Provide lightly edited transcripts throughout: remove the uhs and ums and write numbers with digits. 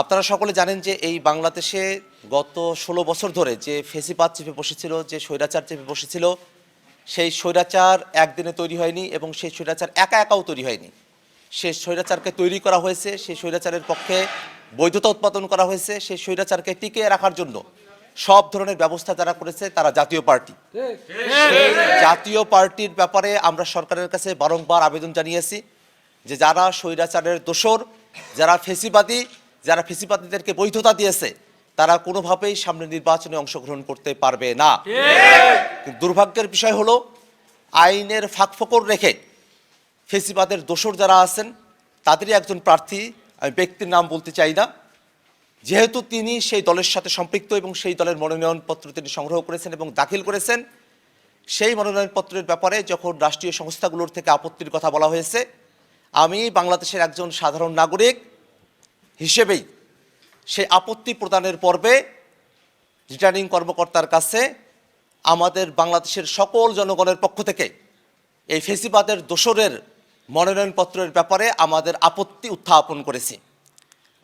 আপনারা সকলে জানেন যে এই বাংলাদেশে গত ১৬ বছর ধরে যে ফেসিবাদ চেপে বসেছিল, যে স্বৈরাচার চেপে বসেছিল, সেই স্বৈরাচার একদিনে তৈরি হয়নি এবং সেই স্বৈরাচার একা একাও তৈরি হয়নি। সেই স্বৈরাচারকে তৈরি করা হয়েছে, সেই স্বৈরাচারের পক্ষে বৈধতা উৎপাদন করা হয়েছে, সেই স্বৈরাচারকে টিকিয়ে রাখার জন্য সব ধরনের ব্যবস্থা যারা করেছে তারা জাতীয় পার্টি। সেই জাতীয় পার্টির ব্যাপারে আমরা সরকারের কাছে বারংবার আবেদন জানিয়েছি যে যারা স্বৈরাচারের দোসর, যারা ফেসিবাদী, যারা ফেসিবাদীদেরকে বৈধতা দিয়েছে, তারা কোনোভাবেই সামনে নির্বাচনে অংশগ্রহণ করতে পারবে না। দুর্ভাগ্যের বিষয় হলো আইনের ফাঁকফোকর রেখে ফেসিবাদের দোসর যারা আছেন তাদেরই একজন প্রার্থী, আমি ব্যক্তির নাম বলতে চাই না, যেহেতু তিনি সেই দলের সাথে সম্পৃক্ত এবং সেই দলের মনোনয়নপত্র তিনি সংগ্রহ করেছেন এবং দাখিল করেছেন, সেই মনোনয়নপত্রের ব্যাপারে যখন রাষ্ট্রীয় সংস্থাগুলোর থেকে আপত্তির কথা বলা হয়েছে, আমি বাংলাদেশের একজন সাধারণ নাগরিক হিসেবেই সেই আপত্তি প্রদানের পর্বে রিটার্নিং কর্মকর্তার কাছে আমাদের বাংলাদেশের সকল জনগণের পক্ষ থেকে এই ফেসিবাদের দোসরের মনোনয়নপত্রের ব্যাপারে আমাদের আপত্তি উত্থাপন করেছি।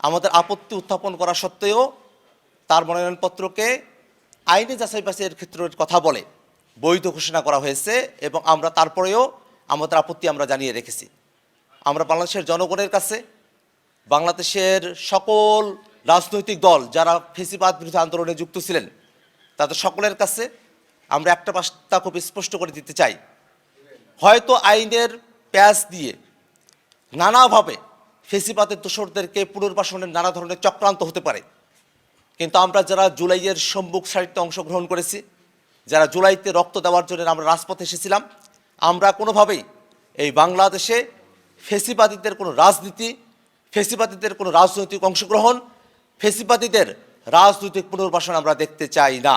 আমাদের আপত্তি উত্থাপন করা সত্ত্বেও তার মনোনয়নপত্রকে আইনি যাচাই বাছাইয়ের ক্ষেত্রের কথা বলে বৈধ ঘোষণা করা হয়েছে এবং আমরা তারপরেও আমাদের আপত্তি আমরা জানিয়ে রেখেছি। আমরা বাংলাদেশের জনগণের কাছে, বাংলাদেশের সকল রাজনৈতিক দল যারা ফেসিবাদ বিরোধী আন্দোলনে যুক্ত ছিলেন তাদের সকলের কাছে আমরা একটা বার্তা খুব স্পষ্ট করে দিতে চাই। হয়তো আইনের প্যাচ দিয়ে নানাভাবে ফেসিবাদের দোসরদেরকে পুনর্বাসনের নানা ধরনের চক্রান্ত হতে পারে, কিন্তু আমরা যারা জুলাইয়ের সম্মুখ সারিতে অংশগ্রহণ করেছি, যারা জুলাইতে রক্ত দেওয়ার জন্য আমরা রাজপথে এসেছিলাম, আমরা কোনোভাবেই এই বাংলাদেশে ফেসিবাদীদের কোনো রাজনীতি, ফেসিবাদীদের কোনো রাজনৈতিক অংশগ্রহণ, ফেসিবাদীদের রাজনৈতিক পুনর্বাসন আমরা দেখতে চাই না।